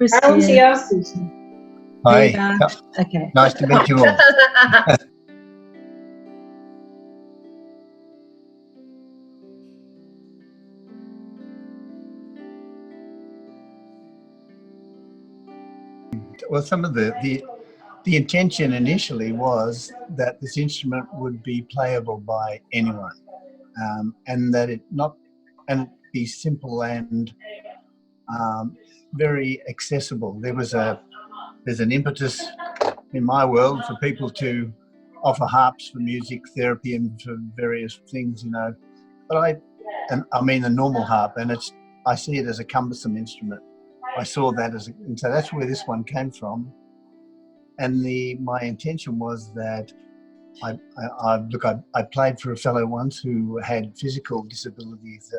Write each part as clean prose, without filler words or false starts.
Christian. here. Hi. Okay. Nice to meet you all. Well, some of the intention initially was that this instrument would be playable by anyone, and that it be simple and very accessible. There's an impetus in my world for people to offer harps for music therapy and for various things, you know. But I mean the normal harp, and I see it as a cumbersome instrument. I saw that and so that's where this one came from. And my intention was that I played for a fellow once who had physical disabilities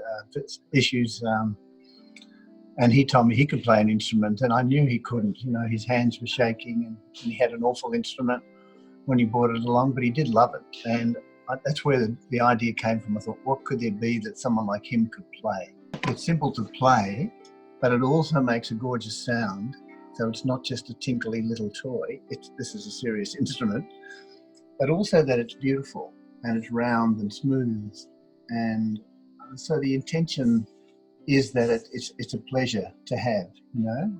issues, and he told me he could play an instrument, and I knew he couldn't. You know, his hands were shaking, and he had an awful instrument when he brought it along, but he did love it, and that's where the idea came from. I thought, what could there be that someone like him could play? It's simple to play, but it also makes a gorgeous sound. So it's not just a tinkly little toy. This is a serious instrument, but also that it's beautiful and it's round and smooth. And so the intention is that it's a pleasure to have, you know.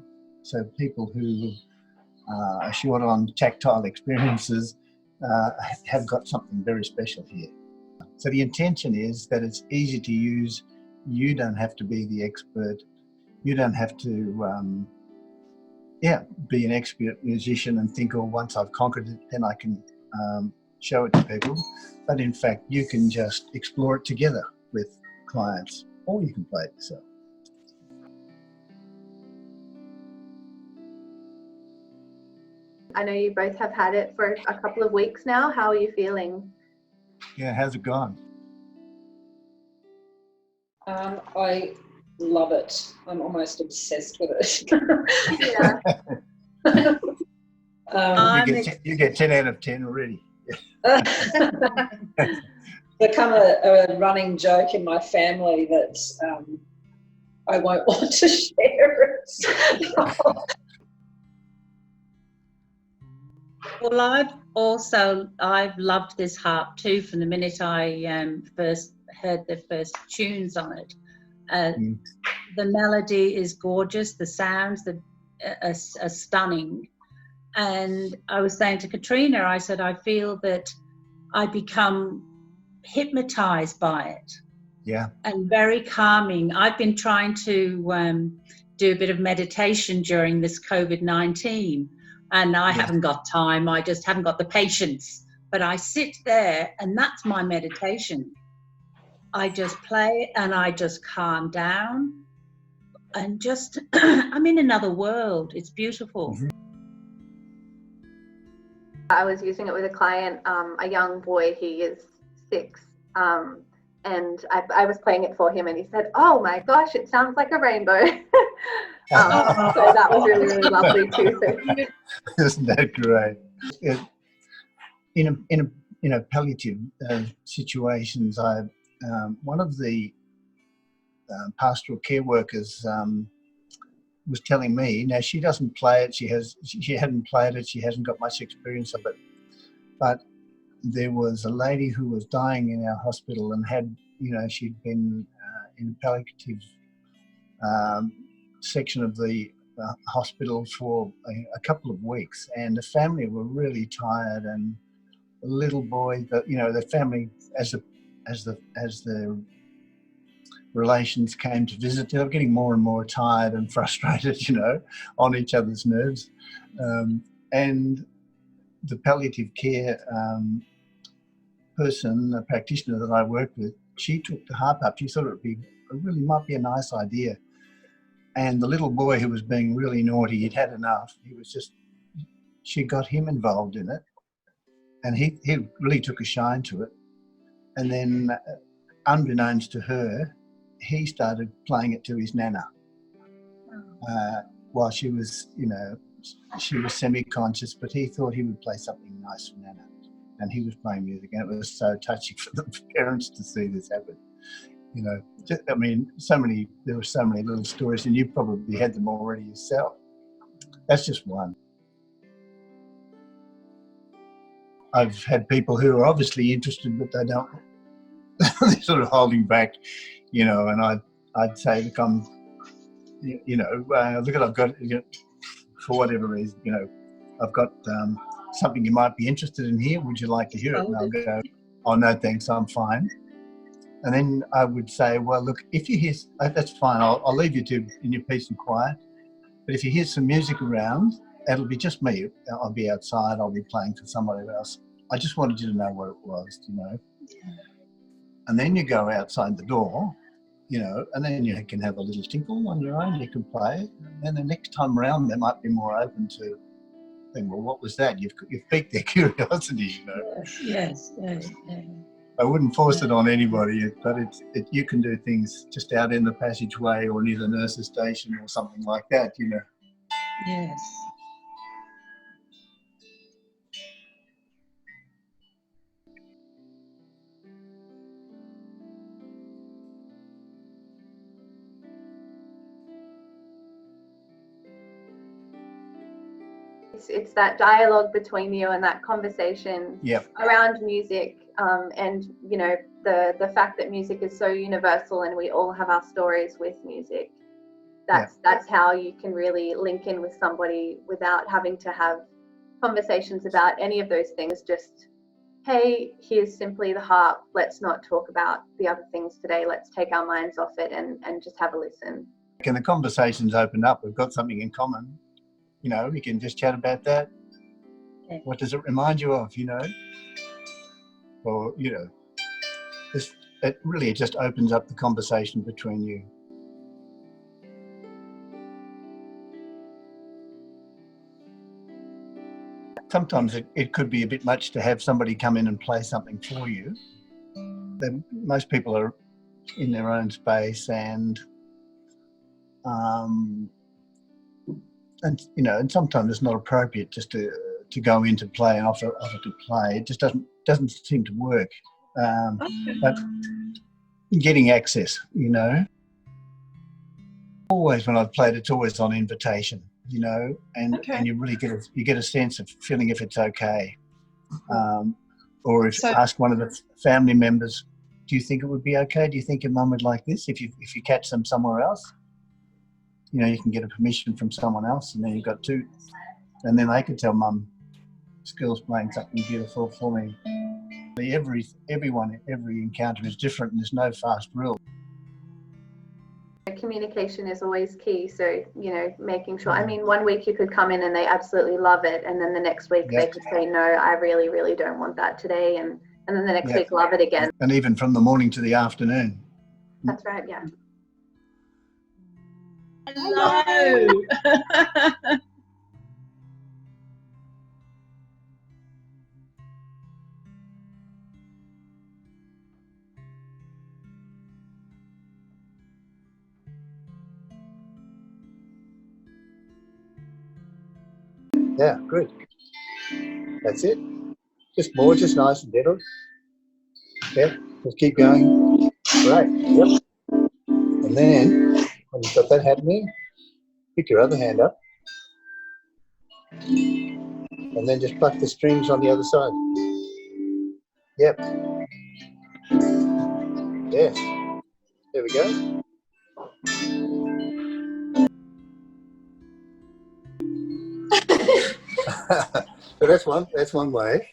So people who are short on tactile experiences have got something very special here. So the intention is that it's easy to use. You don't have to be the expert. You don't have to be an expert musician and think, oh, once I've conquered it, then I can show it to people. But in fact, you can just explore it together with clients, or you can play it yourself. I know you both have had it for a couple of weeks now. How are you feeling? Yeah, how's it gone? I love it. I'm almost obsessed with it. Yeah. You get 10 out of 10 already. Become a running joke in my family that I won't want to share it. Well, I've loved this harp too from the minute I first heard the first tunes on it. The melody is gorgeous, the sounds are stunning. And I was saying to Katrina, I said, I feel that I become hypnotized by it. Yeah. And very calming. I've been trying to do a bit of meditation during this COVID-19, and I haven't got time. I just haven't got the patience. But I sit there, and that's my meditation. I just play and I just calm down and just, I'm in another world. It's beautiful. Mm-hmm. I was using it with a client, a young boy, he is 6, and I was playing it for him, and he said, oh my gosh, it sounds like a rainbow. So that was really, really lovely too. So. Isn't that great? In a palliative situations, one of the pastoral care workers was telling me, now she doesn't play it, she hadn't played it, she hasn't got much experience of it, but there was a lady who was dying in our hospital and had, you know, she'd been in a palliative section of the hospital for a couple of weeks, and the family were really tired, and the little boy, the family, as the relations came to visit, they were getting more and more tired and frustrated, you know, on each other's nerves. And the palliative care person, a practitioner that I worked with, she took the harp up. She thought it really might be a nice idea. And the little boy who was being really naughty, he'd had enough. She got him involved in it, and he really took a shine to it. And then, unbeknownst to her, he started playing it to his nana while she was, you know, she was semi-conscious, but he thought he would play something nice for nana, and he was playing music, and it was so touching for the parents to see this happen. You know, I mean, there were so many little stories, and you probably had them already yourself. That's just one. I've had people who are obviously interested, but they don't. They're sort of holding back, you know. And I'd say, look, I'm, you know, look at I've got, you know, for whatever reason, you know, I've got something you might be interested in here. Would you like to hear it? And I'll go, oh no, thanks, I'm fine. And then I would say, well, look, if you hear, that's fine. I'll leave you to in your peace and quiet. But if you hear some music around, it'll be just me. I'll be outside. I'll be playing for somebody else. I just wanted you to know what it was, you know. And then you go outside the door, you know, and then you can have a little tinkle on your own. You can play. And the next time around, they might be more open to think, well, what was that? You've piqued their curiosity, you know. Yes. I wouldn't force it on anybody, but you can do things just out in the passageway or near the nurse's station or something like that, you know. Yes. It's that dialogue between you and that conversation around music, and you know, the fact that music is so universal and we all have our stories with music. That's how you can really link in with somebody without having to have conversations about any of those things. Just, hey, here's simply the harp. Let's not talk about the other things today. Let's take our minds off it and just have a listen. And the conversations open up. We've got something in common. You know, we can just chat about that. Okay. What does it remind you of, you know? Or, you know, it just opens up the conversation between you. Sometimes it could be a bit much to have somebody come in and play something for you. Most people are in their own space and you know, and sometimes it's not appropriate just to go in to play and offer to play. It just doesn't seem to work. But getting access, you know, always when I've played, it's always on invitation, you know, and you really get a sense of feeling if it's okay, or if ask one of the family members, do you think it would be okay? Do you think your mum would like this if you catch them somewhere else? You know, you can get a permission from someone else, and then you've got two, and then they can tell mum, this girl's playing something beautiful for me. Every encounter is different, and there's no fast rule. Communication is always key. So, you know, making sure, I mean, one week you could come in and they absolutely love it, and then the next week they could say, no, I really, really don't want that today, and then the next week love it again. And even from the morning to the afternoon. That's right, yeah. Hello. Yeah, good. That's it. Just more, just nice and gentle. Yeah, just keep going. Great. Yep. And then, when you've got that happening, pick your other hand up. And then just pluck the strings on the other side. Yep. Yes. There we go. So that's one way.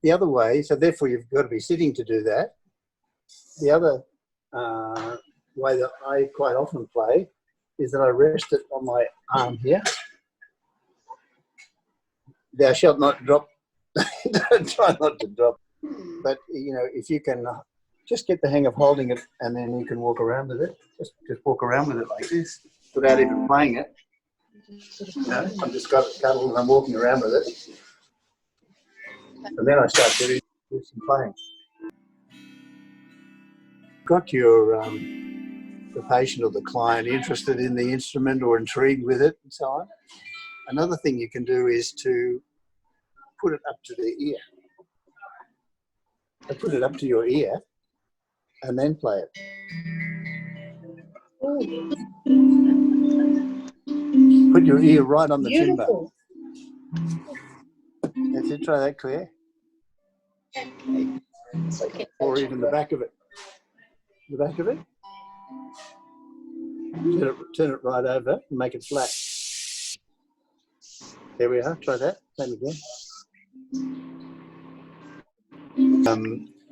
The other way, so therefore you've got to be sitting to do that. The other way that I quite often play is that I rest it on my arm here. Thou shalt not drop. Try not to drop. But, you know, if you can just get the hang of holding it, and then you can walk around with it. Just walk around with it like this without even playing it. You know, I've just got it cuddled and I'm walking around with it. And then I start doing some playing. Got your the patient or the client interested in the instrument or intrigued with it and so on. Another thing you can do is to put it up to the ear. So put it up to your ear and then play it. Put your ear right on the timber. Beautiful. That's it. Try that, Claire. Or even the back of it. The back of it. Turn it right over and make it flat. There we are. Try that. Same again.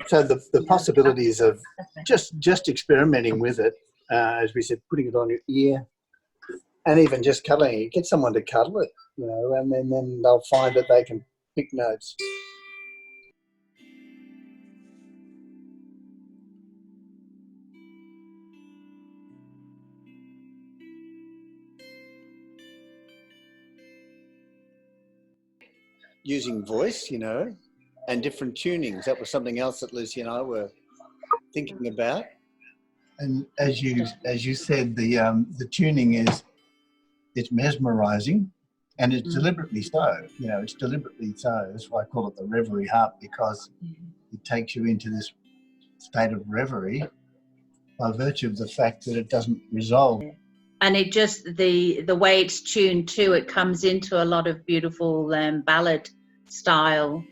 So the possibilities of just experimenting with it, as we said, putting it on your ear, and even just cuddling it. Get someone to cuddle it, you know, and then they'll find that they can pick notes. Using voice, you know, and different tunings. That was something else that Lucy and I were thinking about. And as you said, the tuning is mesmerising, and it's deliberately so. You know, it's deliberately so. That's why I call it the Reverie Harp, because it takes you into this state of reverie by virtue of the fact that it doesn't resolve. And it just, the way it's tuned too, it comes into a lot of beautiful ballad style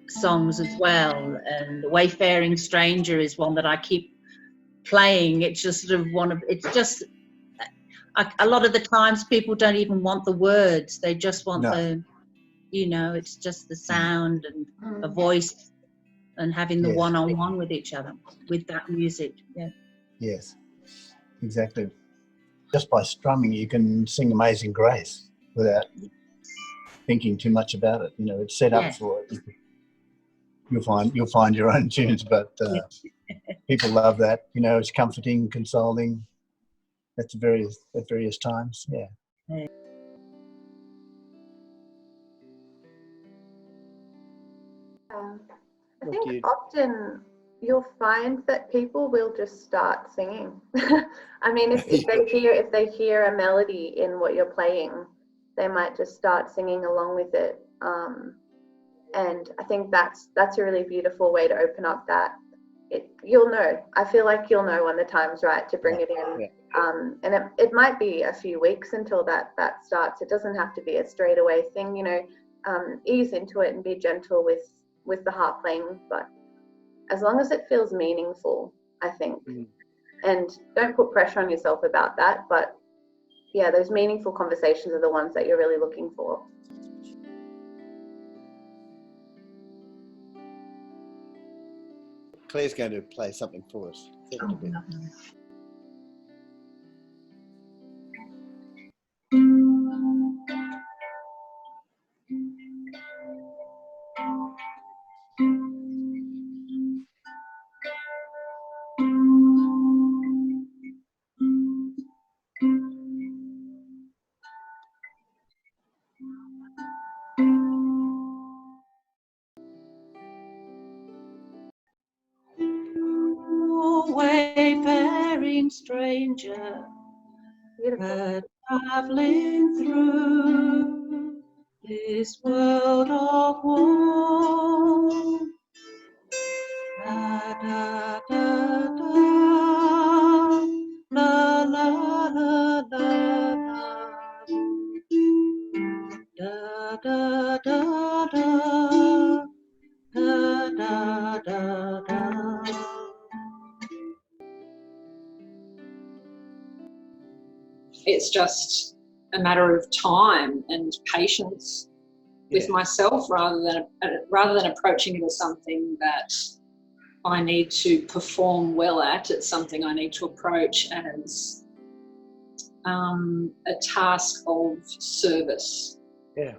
songs as well. And Wayfaring Stranger is one that I keep playing. It's just sort of it's just, a lot of the times people don't even want the words. They just want the, you know, it's just the sound and a voice and having the one-on-one with each other with that music. Yeah. Yes, exactly. Just by strumming, you can sing Amazing Grace without thinking too much about it. You know, it's set up for it. You'll find your own tunes, but people love that. You know, it's comforting, consoling. At various times. Yeah. I think often you'll find that people will just start singing. I mean, if they hear a melody in what you're playing, they might just start singing along with it. And I think that's a really beautiful way to open up that. You'll know. I feel like you'll know when the time's right to bring it in. And it might be a few weeks until that starts. It doesn't have to be a straight away thing, you know. Ease into it and be gentle with the harp playing, but as long as it feels meaningful, I think. And don't put pressure on yourself about that, but yeah, those meaningful conversations are the ones that you're really looking for. Claire's going to play something for us. Wayfaring stranger, traveling through this world of woe. Da da da da, la la la la la, da da da da, da da da da. It's just a matter of time and patience with myself, rather than approaching it as something that I need to perform well at. It's something I need to approach as a task of service. Yeah,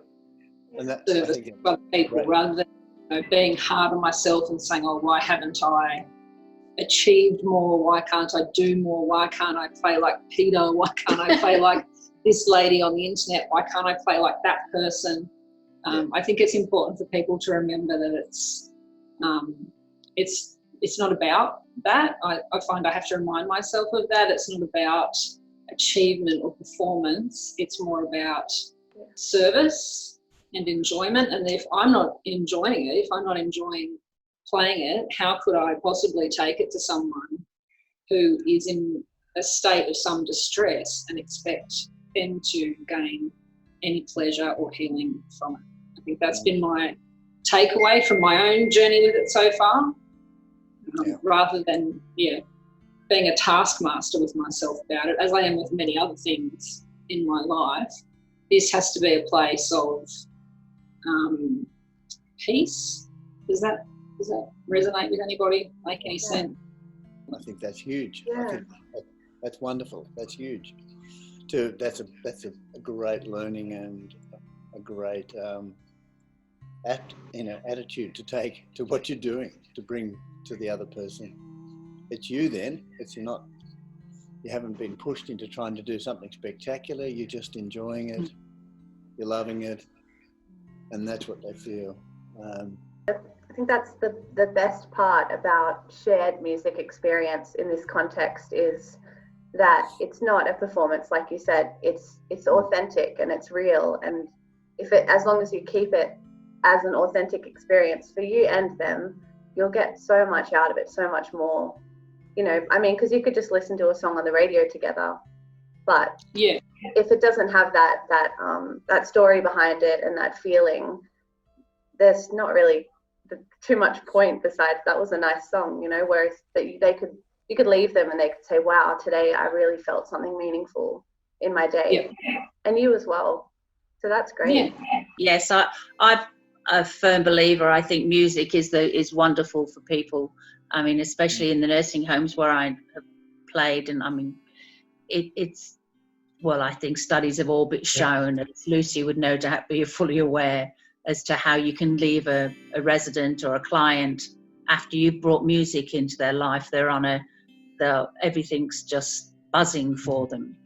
and that service to other people, rather than being hard on myself and saying, "Oh, why haven't I achieved more? Why can't I do more? Why can't I play like Peter? Why can't I play like this lady on the internet? Why can't I play like that person?" I think it's important for people to remember that it's not about that. I find I have to remind myself of that. It's not about achievement or performance. It's more about service and enjoyment. And if I'm not enjoying it, if I'm not enjoying playing it, how could I possibly take it to someone who is in a state of some distress and expect tend to gain any pleasure or healing from it. I think that's been my takeaway from my own journey with it so far, rather than being a taskmaster with myself about it, as I am with many other things in my life. This has to be a place of peace. Does that resonate with anybody? Make any sense? I think that's huge. Yeah. I think that's wonderful. That's huge. That's a great learning and a great attitude to take to what you're doing, to bring to the other person. It's you then. It's not. You haven't been pushed into trying to do something spectacular. You're just enjoying it. You're loving it, and that's what they feel. I think that's the best part about shared music experience in this context, is that it's not a performance, like you said. It's authentic and it's real, and as long as you keep it as an authentic experience for you and them, you'll get so much out of it, so much more. Because you could just listen to a song on the radio together, but if it doesn't have that story behind it and that feeling, there's not really too much point besides that was a nice song, whereas you could leave them and they could say, wow, today I really felt something meaningful in my day, and you as well. So that's great. Yes, I'm a firm believer. I think music is wonderful for people. I mean, especially in the nursing homes where I have played, and I mean, it's I think studies have all but shown, as Lucy would no doubt be fully aware, as to how you can leave a resident or a client after you've brought music into their life. Everything's just buzzing for them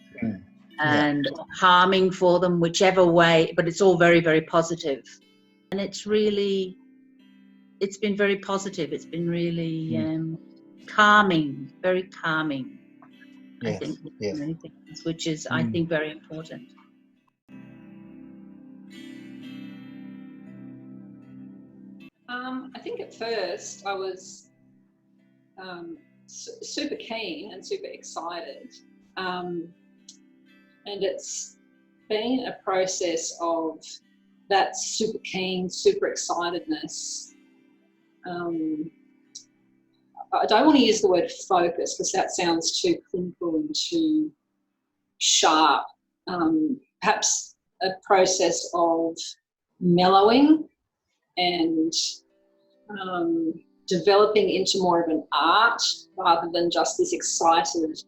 and harming for them, whichever way, but it's all very, very positive. And it's been very positive. It's been really calming, very calming. I think, many things, which is, I think, very important. I think at first I was super keen and super excited, and it's been a process of that super keen, super excitedness. I don't want to use the word focus because that sounds too clinical and too sharp. Perhaps a process of mellowing and developing into more of an art rather than just this excited,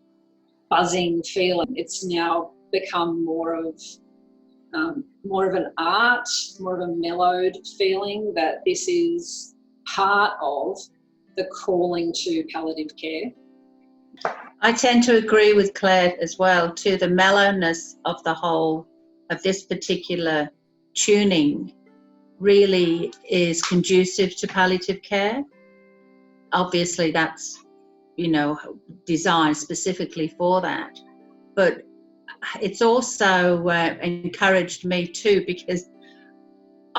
buzzing feeling. It's now become more of an art, more of a mellowed feeling that this is part of the calling to palliative care. I tend to agree with Claire as well, too. The mellowness of this particular tuning really is conducive to palliative care. Obviously that's, designed specifically for that. But it's also encouraged me too, because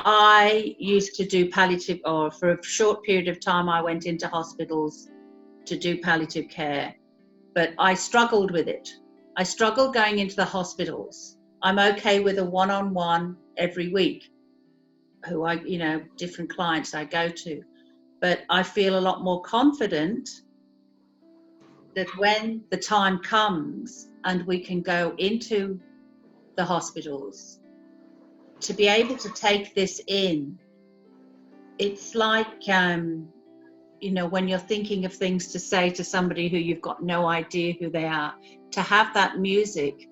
I used to do palliative, or for a short period of time I went into hospitals to do palliative care, but I struggled with it. I struggled going into the hospitals. I'm okay with a one-on-one every week, different clients I go to, but I feel a lot more confident that when the time comes and we can go into the hospitals, to be able to take this in, it's like, when you're thinking of things to say to somebody who you've got no idea who they are, to have that music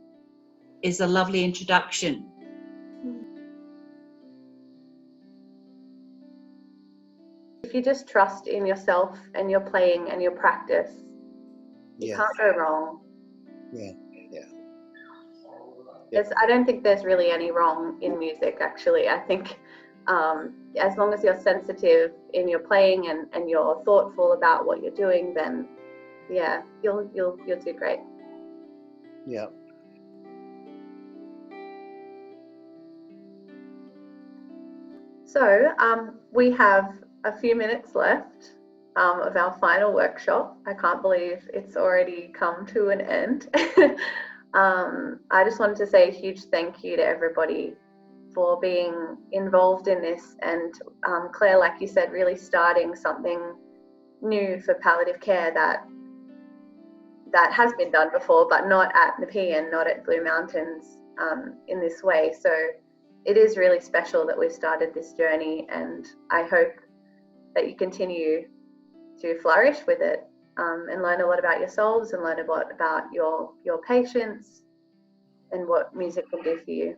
is a lovely introduction. If you just trust in yourself and your playing and your practice, you can't go wrong. I don't think there's really any wrong in music, actually. I think as long as you're sensitive in your playing and you're thoughtful about what you're doing, then you'll do great. Yeah. So we have a few minutes left of our final workshop. I can't believe it's already come to an end. I just wanted to say a huge thank you to everybody for being involved in this, and Claire, like you said, really starting something new for palliative care that has been done before, but not at Nepean, not at Blue Mountains in this way. So it is really special that we've started this journey, and I hope that you continue to flourish with it and learn a lot about yourselves and learn a lot about your patients and what music can do for you.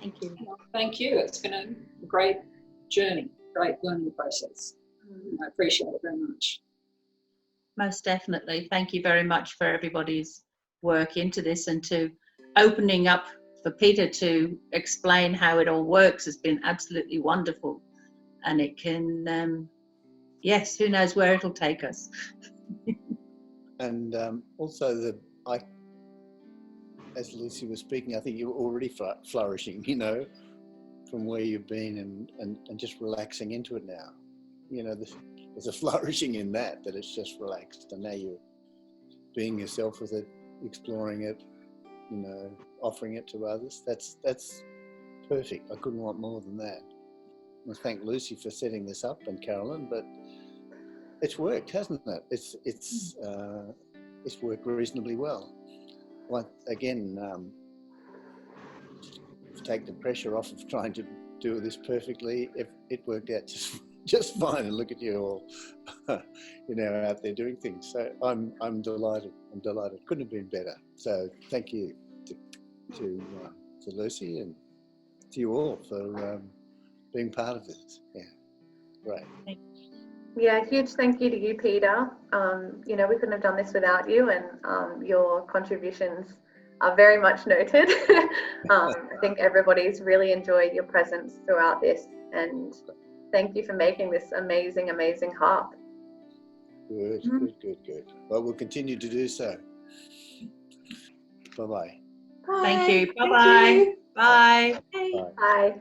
Thank you. Well, thank you. It's been a great journey, great learning process. I appreciate it very much. Most definitely. Thank you very much for everybody's work into this, and to opening up for Peter to explain how it all works has been absolutely wonderful. And it can, yes, who knows where it'll take us. And also as Lucy was speaking, I think you were already flourishing, you know, from where you've been and just relaxing into it now. You know, there's a flourishing in that it's just relaxed, and now you're being yourself with it, exploring it, you know, offering it to others. That's perfect. I couldn't want more than that. I thank Lucy for setting this up, and Carolyn, but it's worked, hasn't it? It's worked reasonably well. Like, again, to take the pressure off of trying to do this perfectly, it worked out just fine. And look at you all, you know, out there doing things. So I'm delighted. Couldn't have been better. So thank you to Lucy and to you all for being part of this. Yeah, great. Yeah, huge thank you to you, Peter. You know, we couldn't have done this without you, and your contributions are very much noted. I think everybody's really enjoyed your presence throughout this, and thank you for making this amazing, amazing harp. Good. Well, we'll continue to do so. Bye-bye. Thank you. Bye-bye. Bye. Bye.